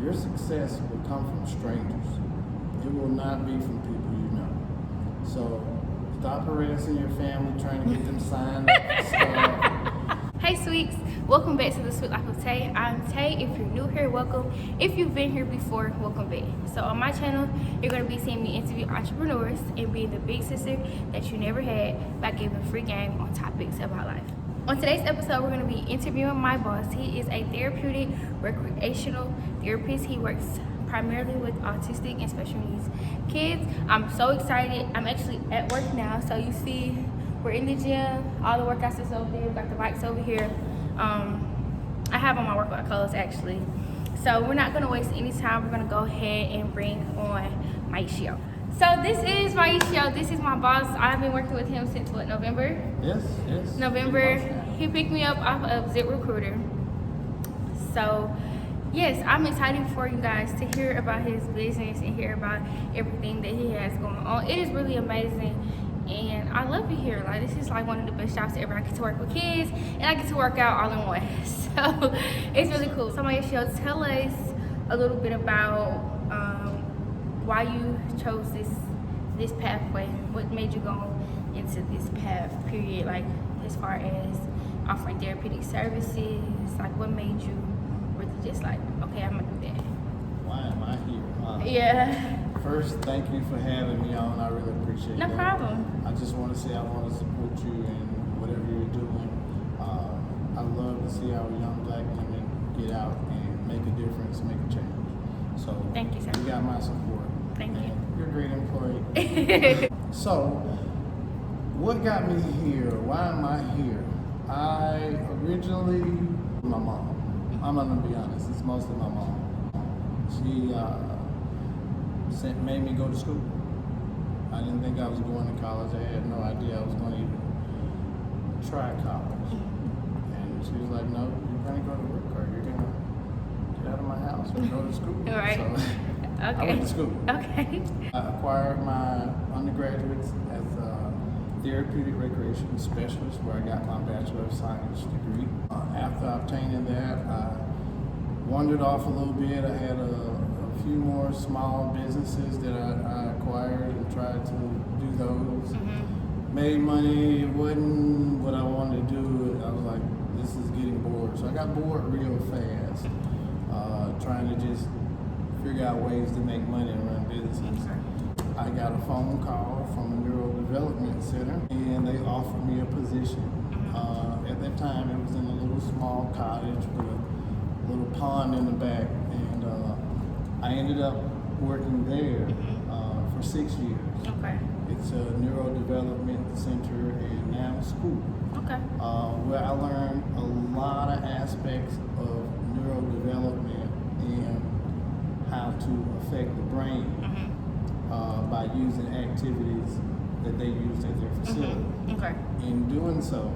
Your success will come from strangers. It will not be from people you know. So stop harassing your family, trying to get them signed up for stuff. Hey sweets, welcome back to the Sweet Life of Tay. I'm Tay. If you're new here, welcome. If you've been here before, welcome back. So on my channel, you're going to be seeing me interview entrepreneurs and being the big sister that you never had by giving free game on topics about life. On today's episode, we're going to be interviewing my boss. He is a therapeutic recreational therapist. He works primarily with autistic and special needs kids. I'm so excited. I'm actually at work now, so you see we're in the gym. All the workouts is over there. We got the bikes over here. I have on my workout clothes actually. So we're not going to waste any time. We're going to go ahead and bring on Mieshio. So this is Mieshio. This is my boss. I've been working with him since what, November? Yes. November. He picked me up off of ZipRecruiter. So yes, I'm excited for you guys to hear about his business and hear about everything that he has going on. It is really amazing, and I love it here. Like, this is like one of the best jobs ever. I get to work with kids, and I get to work out all in one. So it's really cool. So Mieshio, tell us a little bit about why you chose this pathway. What made you go into this path, period? Like, as far as offering therapeutic services, like what made you really just like, okay, I'm gonna do that? Why am I here? Yeah. First, thank you for having me on. I really appreciate it. No problem. I just want to say I want to support you in whatever you're doing. I love to see our young black women get out and make a difference, make a change. So thank you, sir. You got my support. Thank you. You're a great employee. So, what got me here? Why am I here? I originally, my mom. I'm gonna be honest, it's mostly my mom. She made me go to school. I didn't think I was going to college. I had no idea I was going to even try college. And she was like, no, you're gonna go to work, or you're gonna get out of my house and go to school. All right. So, okay. I went to school. Okay. I acquired my undergraduates as a Therapeutic Recreational Specialist, where I got my Bachelor of Science degree. After obtaining that, I wandered off a little bit. I had a few more small businesses that I acquired and tried to do those. Mm-hmm. Made money. It wasn't what I wanted to do. I was like, this is getting bored. So I got bored real fast, trying to just figure out ways to make money and run businesses. I got a phone call from a neurodevelopment center, and they offered me a position. At that time, it was in a little small cottage with a little pond in the back, and I ended up working there for 6 years. Okay. It's a neurodevelopment center and now school. Okay. Where I learned a lot of aspects of neurodevelopment and how to affect the brain by using activities that they used at their facility. Okay. In doing so,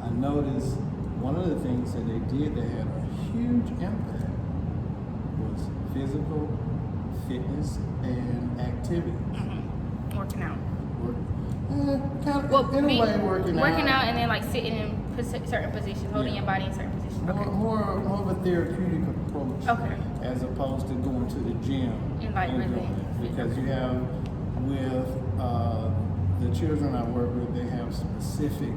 I noticed one of the things that they did that had a huge impact was physical fitness and activity. Working out. In a way, working out. And then like sitting in certain positions, holding your body in certain positions. Okay. More of a therapeutic approach. Okay. As opposed to going to the gym And like really, doing it. Because you have with the children I work with, they have specific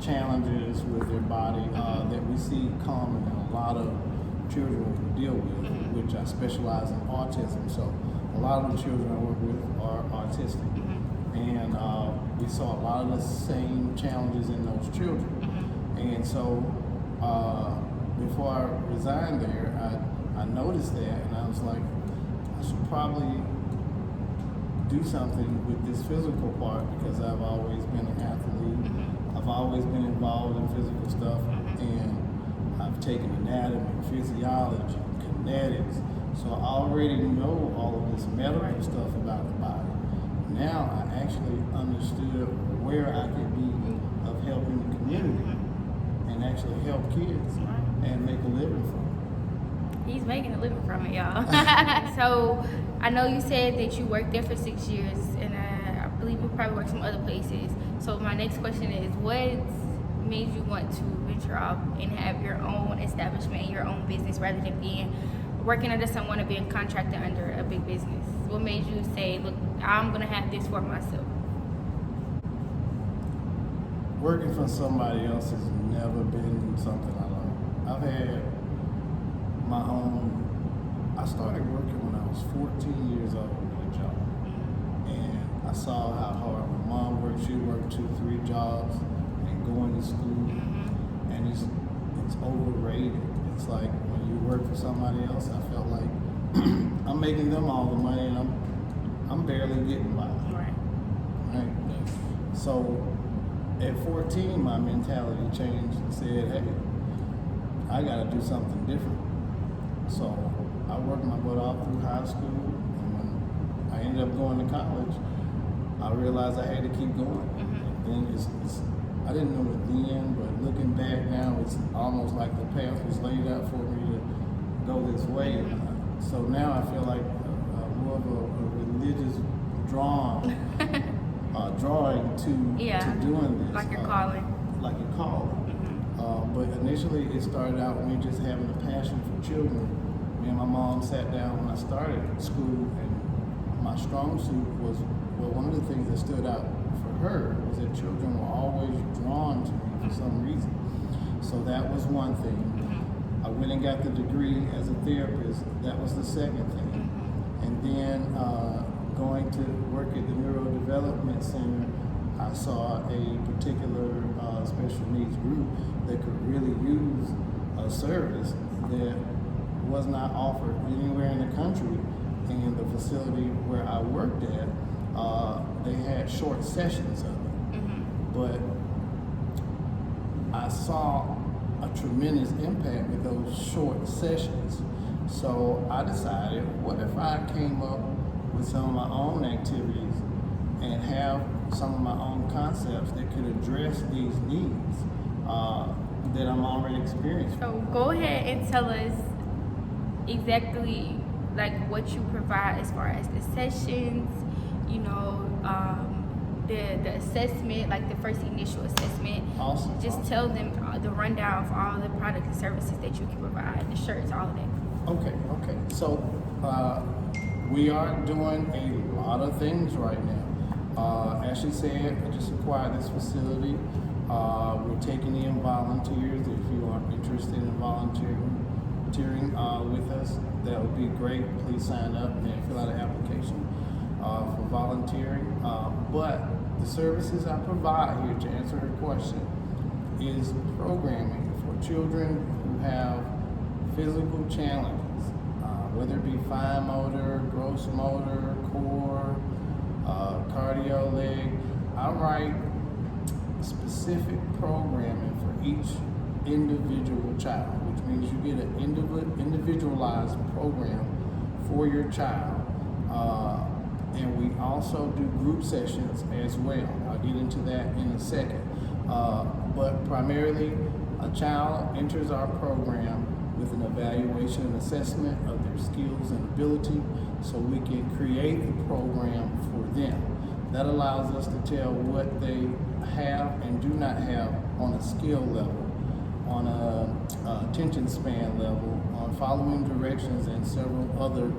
challenges with their body that we see common in a lot of children we deal with, which I specialize in autism. So a lot of the children I work with are autistic. And we saw a lot of the same challenges in those children. And so before I resigned there, I noticed that, and I was like, I should probably do something with this physical part, because I've always been an athlete. I've always been involved in physical stuff, and I've taken anatomy, physiology, kinetics, so I already know all of this medical stuff about the body. Now I actually understood where I could be of helping the community and actually help kids and make a living from it. He's making a living from it, y'all. So I know you said that you worked there for 6 years, and I believe you probably worked some other places. So my next question is, what made you want to venture off and have your own establishment and your own business rather than being working under someone or being contracted under a big business? What made you say, look, I'm going to have this for myself? Working for somebody else has never been something I like. I've had my own. I started working when I was 14 years old with a job, and I saw how hard my mom worked. She worked 2-3 jobs and going to school, and it's overrated. It's like when you work for somebody else, I felt like I'm making them all the money, and I'm barely getting by. Right. So at 14, my mentality changed and said, hey, I got to do something different. So I worked my butt off through high school, and when I ended up going to college, I realized I had to keep going. And I didn't know it then, but looking back now, it's almost like the path was laid out for me to go this way. So now I feel like more of a religious drawing to doing this. Like your calling. Like a calling. But initially it started out with me just having a passion for children. Me and my mom sat down when I started school, and my strong suit was, well, one of the things that stood out for her was that children were always drawn to me for some reason. So that was one thing. I went and got the degree as a therapist. That was the second thing. And then going to work at the Neurodevelopment Center, I saw a particular special needs group that could really use a service that was not offered anywhere in the country. And the facility where I worked at, they had short sessions of it. But I saw a tremendous impact with those short sessions. So I decided, what if I came up with some of my own activities and have some of my own concepts that could address these needs that I'm already experiencing. So go ahead and tell us exactly like what you provide as far as the sessions, you know, the assessment, like the first initial assessment. Awesome. Just tell them the rundown of all the products and services that you can provide, the shirts, all of that. Okay. So we are doing a lot of things right now. As she said, I just acquired this facility. We're taking in volunteers. If you are interested in volunteering with us, that would be great. Please sign up and fill out an application for volunteering. But the services I provide here, to answer her question, is programming for children who have physical challenges, whether it be fine motor, gross motor, core, cardio, leg. I write specific programming for each individual child, which means you get an individualized program for your child. And we also do group sessions as well. I'll get into that in a second. But primarily, a child enters our program with an evaluation and assessment of their skills and ability, so we can create the program for them. That allows us to tell what they have and do not have on a skill level, on a attention span level, on following directions, and several other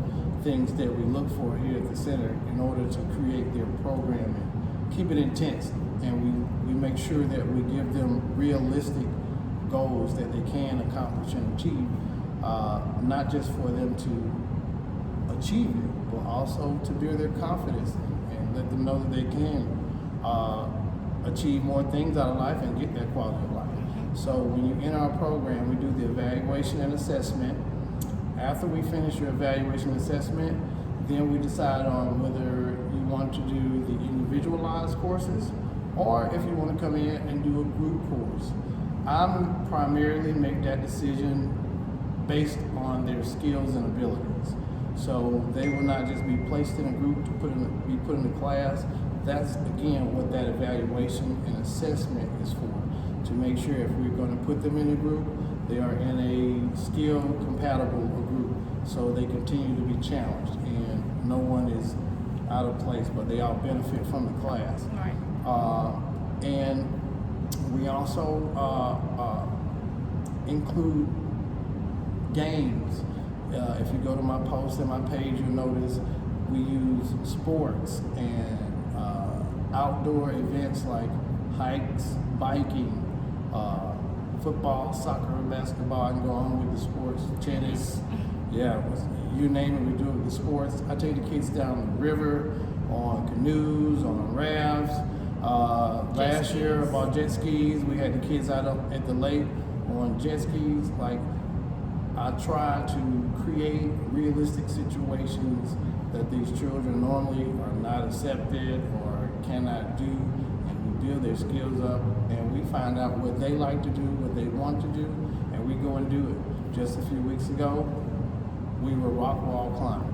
things that we look for here at the center in order to create their program and keep it intense. And we make sure that we give them realistic goals that they can accomplish and achieve, not just for them to achieve it, but also to build their confidence and let them know that they can achieve more things out of life and get that quality of life. So when you enter our program, we do the evaluation and assessment. After we finish your evaluation and assessment, then we decide on whether you want to do the individualized courses or if you want to come in and do a group course. I'm primarily make that decision based on their skills and abilities. So they will not just be placed in a group to be put in a class. That's again what that evaluation and assessment is for, to make sure if we're going to put them in a group, they are in a skill compatible group, so they continue to be challenged and no one is out of place, but they all benefit from the class. Right. And we also include games If you go to my post and my page, you'll notice we use sports and outdoor events like hikes, biking, football, soccer, basketball. I can go on with the sports, tennis. Yeah, you name it, we do it with the sports. I take the kids down the river on canoes, on rafts. Last year about jet skis, we had the kids out at the lake on jet skis. Like, I try to create realistic situations that these children normally are not accepted or cannot do, and we build their skills up, and we find out what they like to do, what they want to do, and we go and do it. Just a few weeks ago, we were rock wall climbing.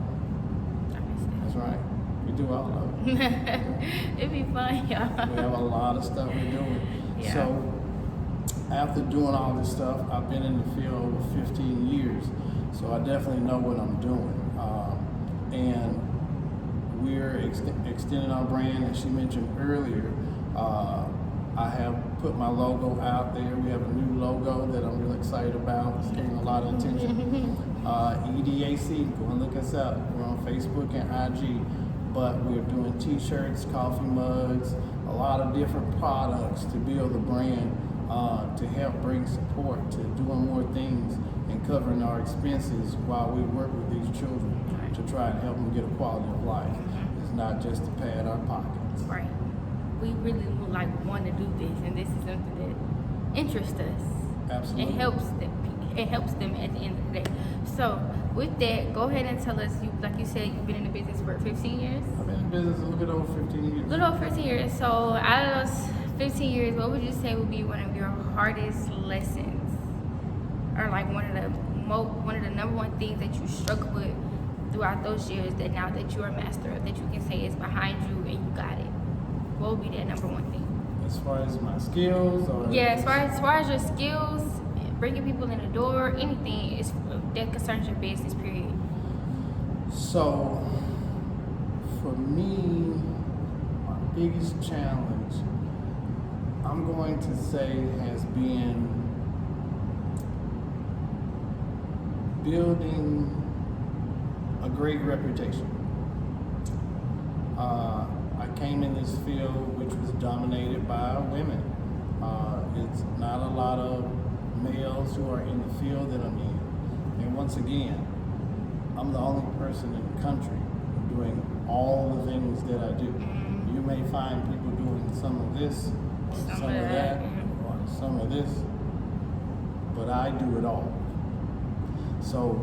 That's right. We do all of it. It'd be fun, y'all. We have a lot of stuff we're doing. Yeah. So after doing all this stuff, I've been in the field over 15 years. So I definitely know what I'm doing. And we're extending our brand, as she mentioned earlier. I have put my logo out there. We have a new logo that I'm really excited about. It's getting a lot of attention. EDAC, go and look us up. We're on Facebook and IG. But we're doing t-shirts, coffee mugs, a lot of different products to build the brand, to help bring support to doing more things and covering our expenses while we work with these children to try and help them get a quality of life. It's not just to pad our pockets. Right. We really would want to do this, and this is something that interests us. Absolutely. It helps them at the end of the day. So with that, go ahead and tell us, like you said, you've been in the business for 15 years? I've been in business a little bit over 15 years. A little over 15 years. So out of those 15 years, what would you say would be one of your hardest lessons? Or like one of the number one things that you struggled with throughout those years that now that you're a master of, that you can say is behind you and you got it? What would be that number one thing? As far as my skills? Yeah, as far as your skills, bringing people in the door, anything that concerns your business, period. So, for me, my biggest challenge, I'm going to say, has been building a great reputation. I came in this field which was dominated by women. It's not a lot of males who are in the field that I'm in. And once again, I'm the only person in the country doing all the things that I do. You may find people doing some of this, or some of that, or some of this, but I do it all. So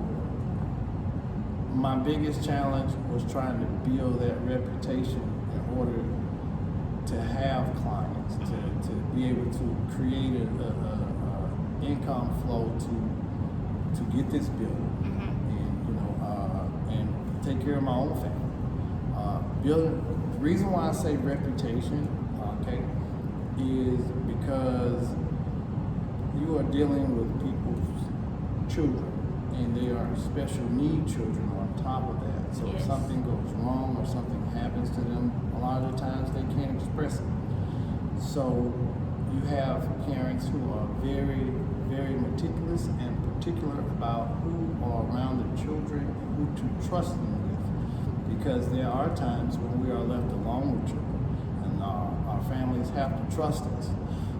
my biggest challenge was trying to build that reputation in order to have clients, to be able to create a income flow to get this built, and take care of my own family. The reason why I say reputation, is because you are dealing with people's children, and they are special need children on top of that. So if something goes wrong or something happens to them, a lot of the times they can't express it. So you have parents who are very, very meticulous and particular about who are around the children, who to trust them with, because there are times when we are left alone with children, and our families have to trust us.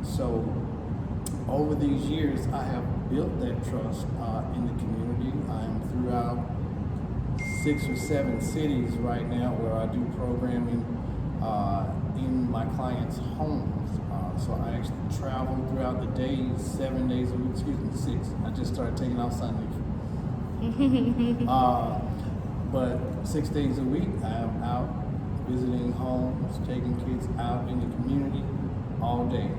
So over these years, I have built that trust in the community. I am throughout 6 or 7 cities right now where I do programming in my clients' homes. So I actually travel throughout the days, 7 days a week, 6. I just started taking off Sundays. But 6 days a week, I am out visiting homes, taking kids out in the community all day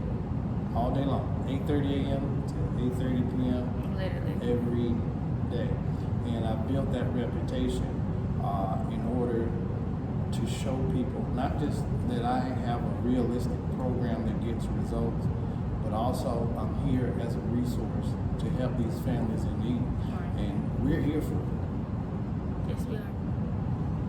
long, 8:30 a.m. to 8:30 p.m. Literally. every day. And I built that reputation in order to show people, not just that I have a realistic program that gets results, but also I'm here as a resource to help these families in need. Right. And we're here for it. Yes, we are.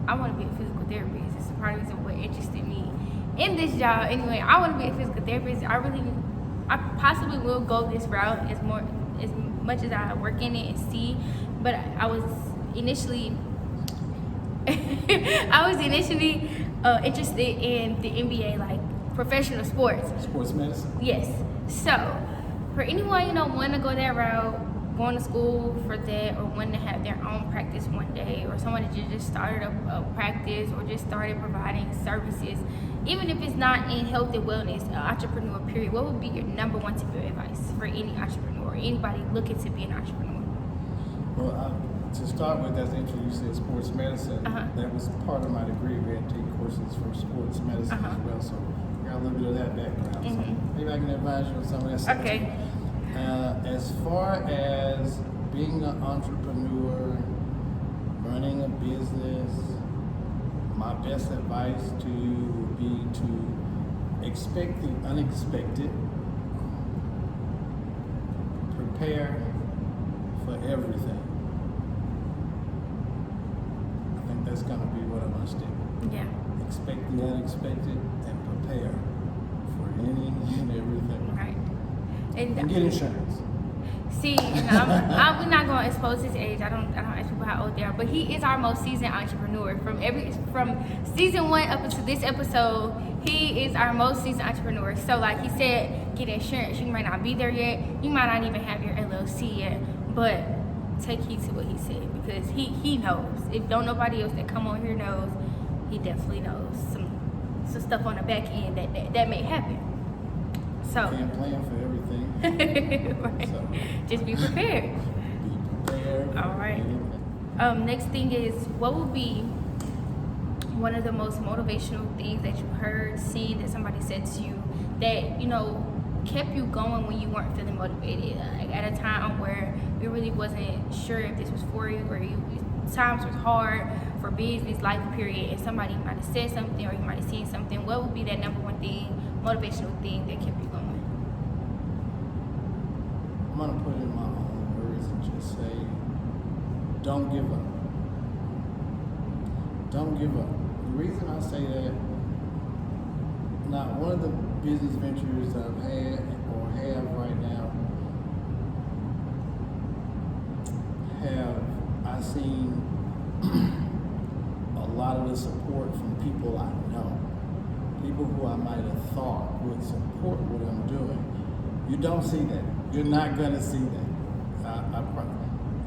I want to be a physical therapist. It's part of the reason what interested me in this job. Anyway, I want to be a physical therapist. I possibly will go this route as much as I work in it and see, but I was initially interested in the NBA, like professional sports. Sports medicine? Yes. So, for anyone, want to go that route, going to school for that, or wanting to have their own practice one day, or someone that just started a practice or just started providing services, even if it's not in health and wellness, entrepreneur period, what would be your number one tip of advice for any entrepreneur, or anybody looking to be an entrepreneur? Well, to start with, that's interesting. You said sports medicine. That was part of my degree. We had to take courses for sports medicine as well, so I got a little bit of that background. So maybe I can advise you on some of that stuff. Okay. As far as being an entrepreneur, running a business, my best advice to you would be to expect the unexpected, prepare for everything. I think that's going to be what I must do. Yeah. Expect the unexpected and prepare for any and everything. Right. And get insurance. See, we're not going to expose his age. I don't ask people how old they are, but he is our most seasoned entrepreneur. From season 1 up until this episode, he is our most seasoned entrepreneur. So, like he said, get insurance. You might not be there yet. You might not even have your LLC yet, but take heed to what he said, because he knows. If don't nobody else that come on here knows, he definitely knows some stuff on the back end that may happen. So Can't plan for everything. right. So, just be prepared. be prepared. All right. Next thing is, what would be one of the most motivational things that you heard, seen, that somebody said to you that kept you going when you weren't feeling motivated, like at a time where you really wasn't sure if this was for you, where times was hard for business, life period, and somebody might have said something or you might have seen something? What would be that number one thing, motivational thing that kept you going? I'm going to put it in my own words and just say, don't give up. Don't give up. The reason I say that, now one of the business ventures I've had or have right now, I've seen a lot of the support from people I know. People who I might have thought would support what I'm doing. You don't see that. You're not going to see that.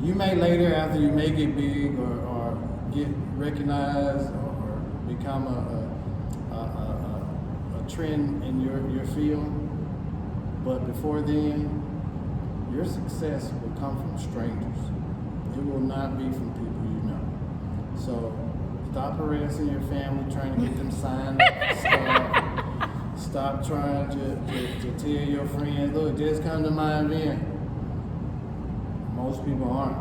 You may later, after you make it big or get recognized or become a trend in your field, but before then, your success will come from strangers. It will not be from people you know. So stop harassing your family, trying to get them signed. Stop trying to tell your friends, look, just come to my event. Most people aren't.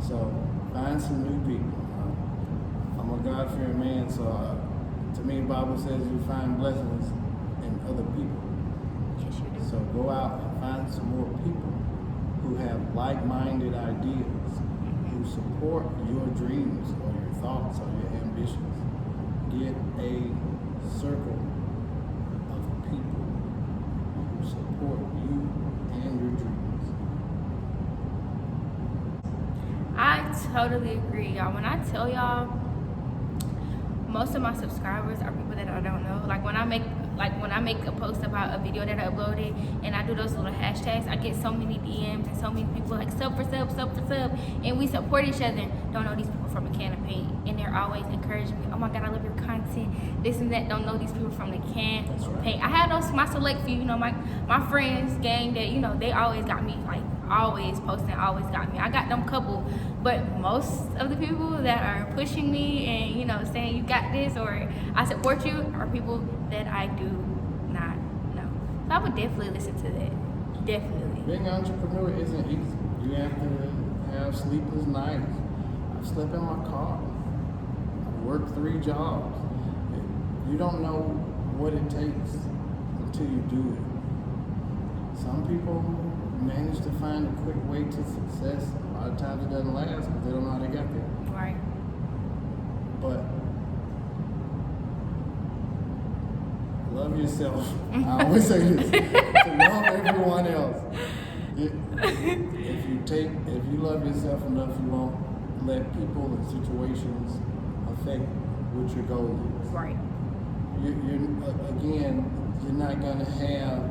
So find some new people. I'm a God-fearing man, so to me, the Bible says you find blessings in other people. Yes, you do. So go out and find some more people who have like-minded ideas, who support your dreams or your thoughts or your ambitions. Get a circle of people who support you and your dreams. I totally agree, y'all. When I tell y'all, most of my subscribers are people that I don't know. Like when I make a post about a video that I uploaded and I do those little hashtags, I get so many DMs and so many people like sub for sub, and we support each other. Don't know these people from a can of paint, and they're always encouraging me. Oh my God, I love your content, this and that. Don't know these people from the can of paint. I had my select few, my friends gang that they always got me, like always posting, always got me. I got them couple, but most of the people that are pushing me and saying you got this or I support you are people that I do not know. So I would definitely listen to that. Definitely. Being an entrepreneur isn't easy. You have to have sleepless nights. I've slept in my car. I've worked 3 jobs. You don't know what it takes until you do it. Some people manage to find a quick way to success. A lot of times it doesn't last because they don't know how they got there. Right. But love yourself. I always say this. To love everyone else. If you if you love yourself enough, you won't let people and situations affect what your goal is. Right. You're not gonna have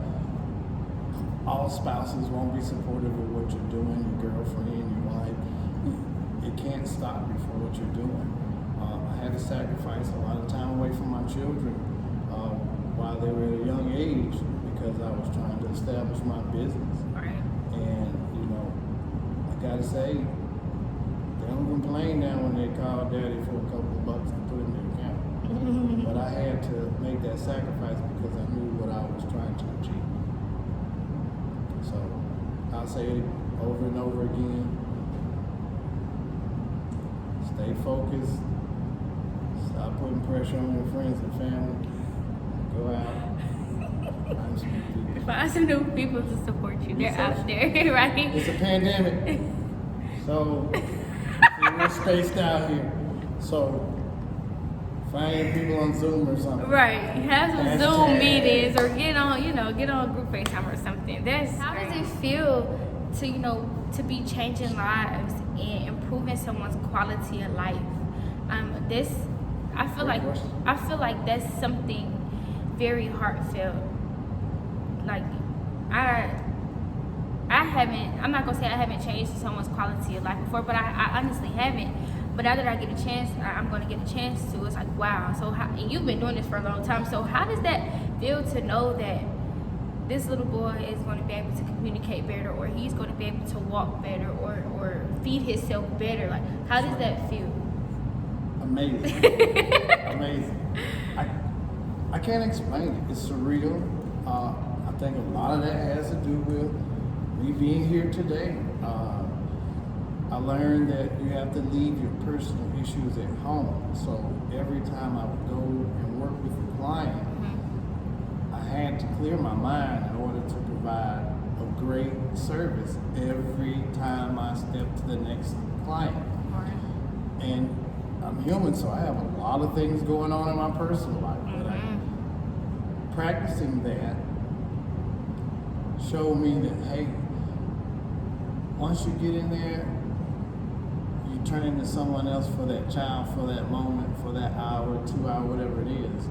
all spouses won't be supportive of what you're doing, your girlfriend, your wife. It can't stop you from what you're doing. I had to sacrifice a lot of time away from my children while they were at a young age because I was trying to establish my business. Right. And, I gotta say, they don't complain now when they call daddy for a couple of bucks to put in their account. But I had to make that sacrifice because I knew what I was trying to achieve. So I'll say it over and over again. Stay focused. Stop putting pressure on your friends and family. Go out. Find some people. Find some new people to support you. They're out there, right? It's a pandemic. So we're spaced out here. So find people on Zoom or something. Right. Have some Hashtag. Zoom meetings or get on group FaceTime or something. How does it feel to, to be changing lives and improving someone's quality of life? I feel like that's something very heartfelt. Like I'm not gonna say I haven't changed someone's quality of life before, but I honestly haven't. But now that I get a chance, I'm gonna get a chance to. It's like, wow. So and you've been doing this for a long time. So how does that feel to know that this little boy is going to be able to communicate better, or he's going to be able to walk better, or feed himself better? Like, how does that feel? Amazing. Amazing. I can't explain it. It's surreal. I think a lot of that has to do with me being here today. I learned that you have to leave your personal issues at home. So every time I would go and work with a client, I had to clear my mind in order to provide a great service every time I step to the next client. And I'm human, so I have a lot of things going on in my personal life. But practicing that showed me that, hey, once you get in there, you turn into someone else for that child, for that moment, for that hour, 2 hour, whatever it is.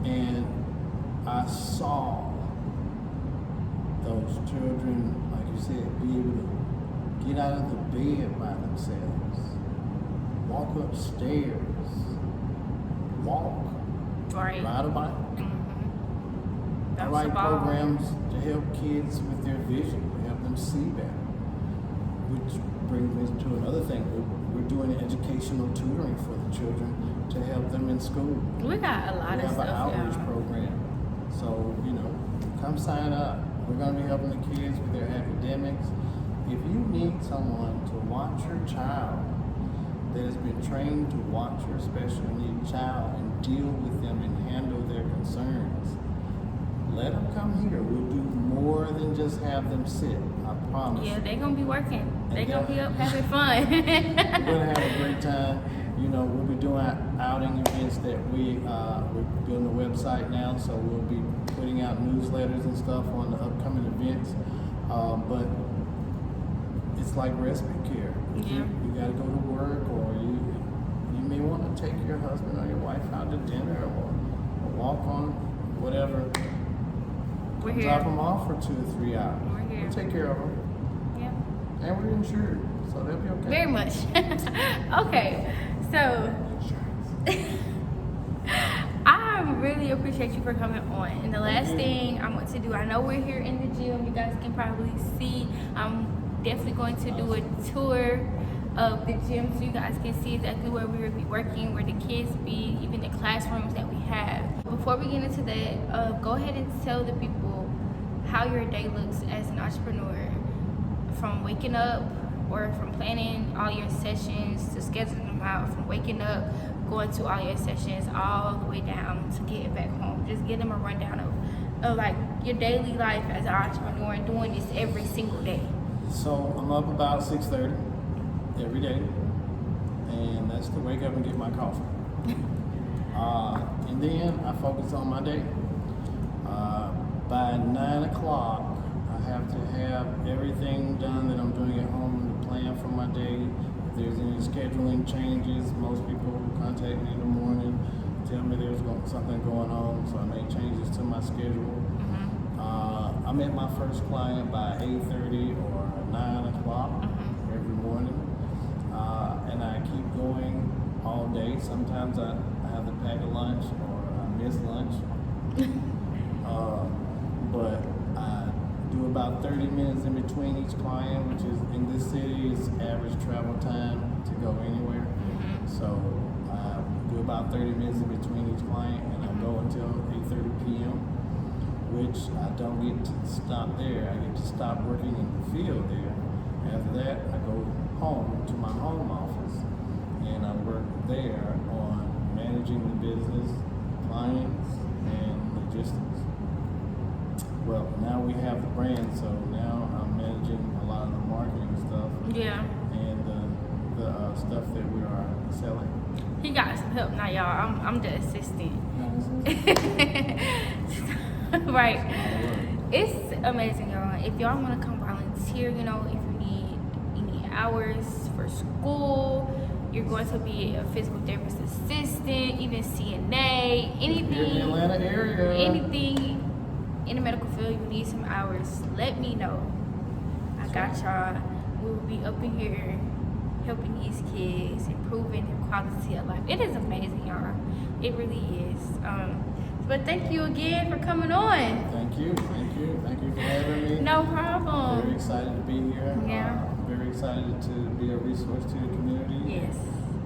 And I saw those children, like you said, be able to get out of the bed by themselves, walk upstairs, ride a bike. I write programs to help kids with their vision, to help them see better. Which brings me to another thing. We're doing educational tutoring for the children to help them in school. We got a lot of stuff. We have an outreach program. So, come sign up. We're going to be helping the kids with their academics. If you need someone to watch your child that has been trained to watch your special need child and deal with them and handle their concerns, let them come here. We'll do more than just have them sit. I promise. Yeah, they're going to be working. They're going to be up having fun. We're going to have a great time. We'll be doing outing events that we're building a website now, so we'll be putting out newsletters and stuff on the upcoming events. But it's like respite care. Yeah. You got to go to work, or you may want to take your husband or your wife out to dinner or walk on whatever. We're here. Drop them off for 2 or 3 hours. We're here. We'll take care of them. Yeah. And we're insured, so they'll be okay. Very much. Okay, so I really appreciate you for coming on. And the last thing I want to do, I know we're here in the gym. You guys can probably see. I'm definitely going to do a tour of the gym so you guys can see exactly where we will be working, where the kids be, even the classrooms that we have. Before we get into that, go ahead and tell the people how your day looks as an entrepreneur, from waking up or from planning all your sessions to scheduling them out, from waking up, going to all your sessions, all the way down to getting back home. Just give them a rundown of like your daily life as an entrepreneur and doing this every single day. So I'm up about 6:30 every day, and that's to wake up and get my coffee. And then I focus on my day. By 9 o'clock, I have to have everything done that I'm doing at home to plan for my day. If there's any scheduling changes, most people who contact me in the morning tell me there's something going on, so I make changes to my schedule. I met my first client by 8:30 or 9 o'clock every morning, and I keep going all day. Sometimes I have to pack a lunch or I miss lunch, but I do about 30 minutes in between each client, which is in this city is average travel time to go anywhere. So I do about 30 minutes in between each client, and I go until 8:30 p.m., which I don't get to stop there. I get to stop working in the field there. After that, I go home to my home office, and I work there on managing the business, clients, and logistics. Well, now we have the brand, so now I'm managing a lot of the marketing stuff. Yeah. And the stuff that we are selling. He got some help now, y'all. I'm the assistant. Right. It's amazing, y'all. If y'all want to come volunteer, you know, if you need any hours for school, you're going to be a physical therapist assistant, even CNA, anything. Here in the Atlanta area. Anything in the medical field, you need some hours, let me know. I got y'all. We will be up in here helping these kids, improving their quality of life. It is amazing, y'all. It really is. But thank you again for coming on. Thank you for having me. No problem. Very excited to be here. Yeah. I'm very excited to be a resource to the community. Yes.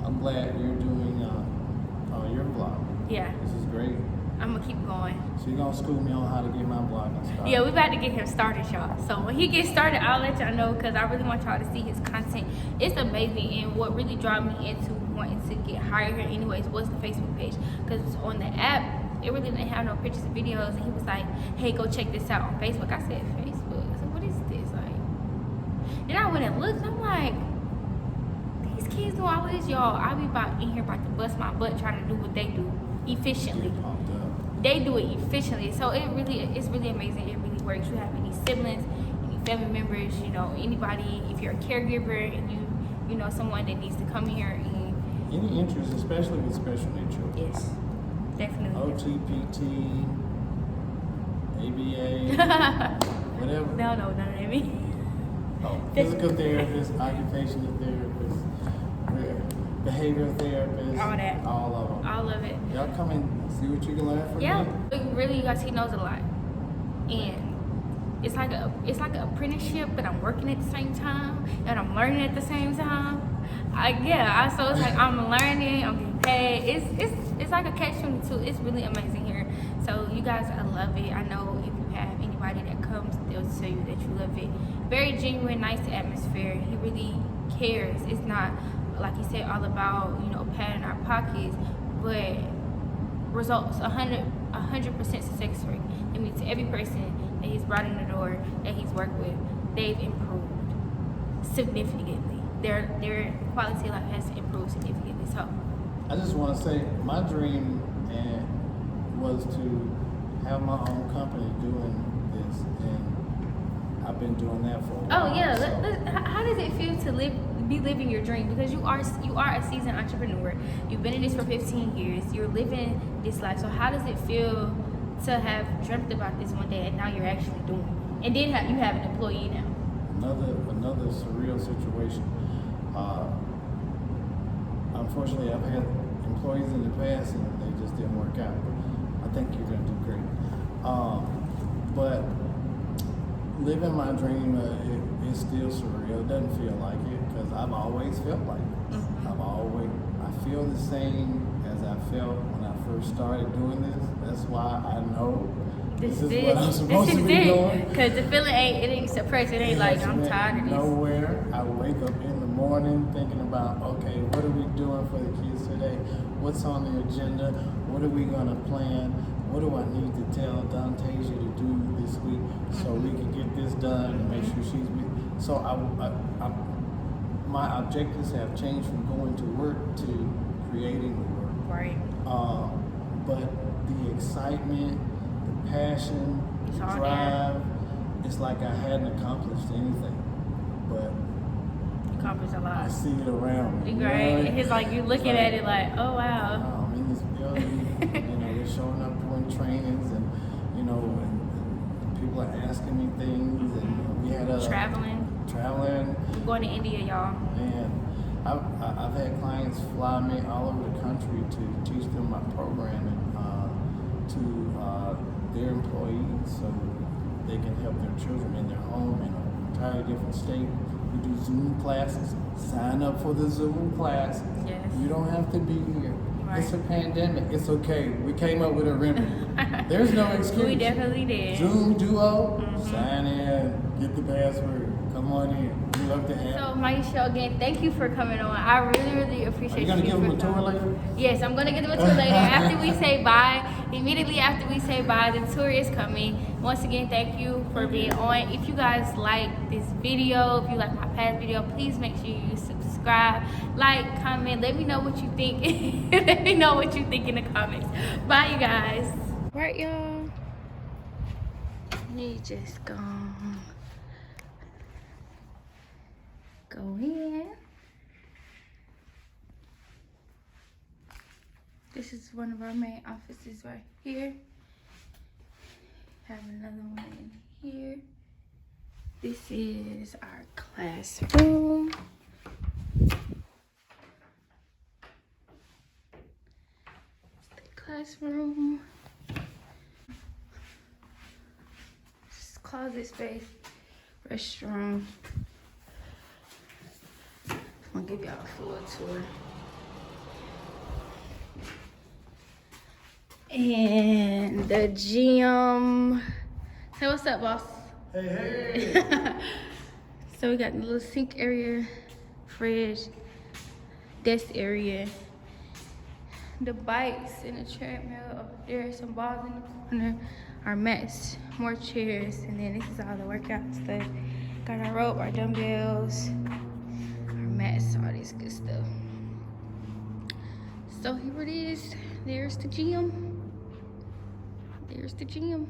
I'm glad you're doing your blog. Yeah. This is great. I'm gonna keep going. So you're gonna school me on how to get my blogging started. Yeah, we about to get him started, y'all. So when he gets started, I'll let y'all know, because I really want y'all to see his content. It's amazing, and what really drew me into wanting to get hired here anyways was the Facebook page, because on the app it really didn't have no pictures and videos, and he was like, hey, go check this out on Facebook. I said, Facebook? I said, what is this? Like, then I went and looked, and I'm like, these kids do all this, y'all. I be in here about to bust my butt trying to do what they do efficiently. Get pumped up. They do it efficiently, so it's really amazing. It really works. You have any siblings, any family members, you know, anybody, if you're a caregiver and you know someone that needs to come here and Any interest, especially with special needs children. yes, definitely. OT, PT, ABA, whatever. No, none of that. Oh, physical therapist, occupational therapist, behavioral therapist. All that. All of them. All of it. Y'all come and see what you can learn from Yeah, me. really, you guys, he knows a lot, and it's like an apprenticeship, but I'm working at the same time and I'm learning at the same time. So it's like I'm learning, I'm getting paid. It's like a catch-22. It's really amazing here. So you guys, I love it. I know if you have anybody that comes, they'll tell you that you love it. Very genuine, nice atmosphere. He really cares. It's not, like he said, all about, you know, patting our pockets, but results 100% success rate. It means every person that he's brought in the door, that he's worked with, they've improved significantly. Their quality of life has improved significantly. So I just want to say my dream was to have my own company doing this, and I've been doing that for a while. oh yeah, so. how does it feel to be living your dream? Because you are a seasoned entrepreneur. You've been in this for 15 years. You're living this life. So how does it feel to have dreamt about this one day and now you're actually doing it? And then you have an employee now. Another surreal situation. Unfortunately, I've had employees in the past and they just didn't work out. But I think you're going to do great. But living my dream is still surreal. It doesn't feel like it because I've always felt like it. I feel the same as I felt when I first started doing this. That's why I know this is what I'm supposed to be doing. Because the feeling ain't suppressed. It ain't like I'm tired of this. Nowhere. I wake up in the morning thinking about, okay, what are we doing for the kids today? What's on the agenda? What are we gonna plan? What do I need to tell Dantasia to do this week so we can get this done and make sure she's with? So my objectives have changed from going to work to creating the work. Right. But the excitement, the passion, the all drive, it's like I hadn't accomplished anything, but Accomplished a I lot. see it around me. Right. It's like you're looking at it like, oh wow. Wow, I mean, it's, they're showing up doing trainings, and and people are asking me things, and we had a Traveling. We're going to India, y'all. And I've had clients fly me all over the country to teach them my programming to their employees, so they can help their children in their home in an entirely different state. We do Zoom classes. Sign up for the Zoom classes. Yes. You don't have to be here. Right. It's a pandemic. It's okay. We came up with a remedy. There's no excuse. We definitely did. Zoom Duo. Sign in. Get the password. Come on in. We love to have. So Mieshio, again, thank you for coming on. I really appreciate you. Are you gonna give them a tour coming. later? Yes, I'm gonna give them a tour later. After we say bye, immediately after we say bye, the tour is coming. Once again, thank you for being on. If you guys like this video, if you like my past video, please make sure you subscribe, like, comment. Let me know what you think. Let me know what you think in the comments. Bye, you guys. Right, y'all. You just go in. This is one of our main offices right here. Have another one in here. This is our classroom. Classroom. This is closet space, restroom. I'm gonna give y'all a full tour. And the gym. Say what's up, boss. Hey. So we got the little sink area, fridge, desk area, the bikes and the treadmill up there, some balls in the corner, our mats, more chairs, and then this is all the workout stuff. Got our rope, our dumbbells, our mats, all this good stuff. So here it is. There's the gym. There's the gym.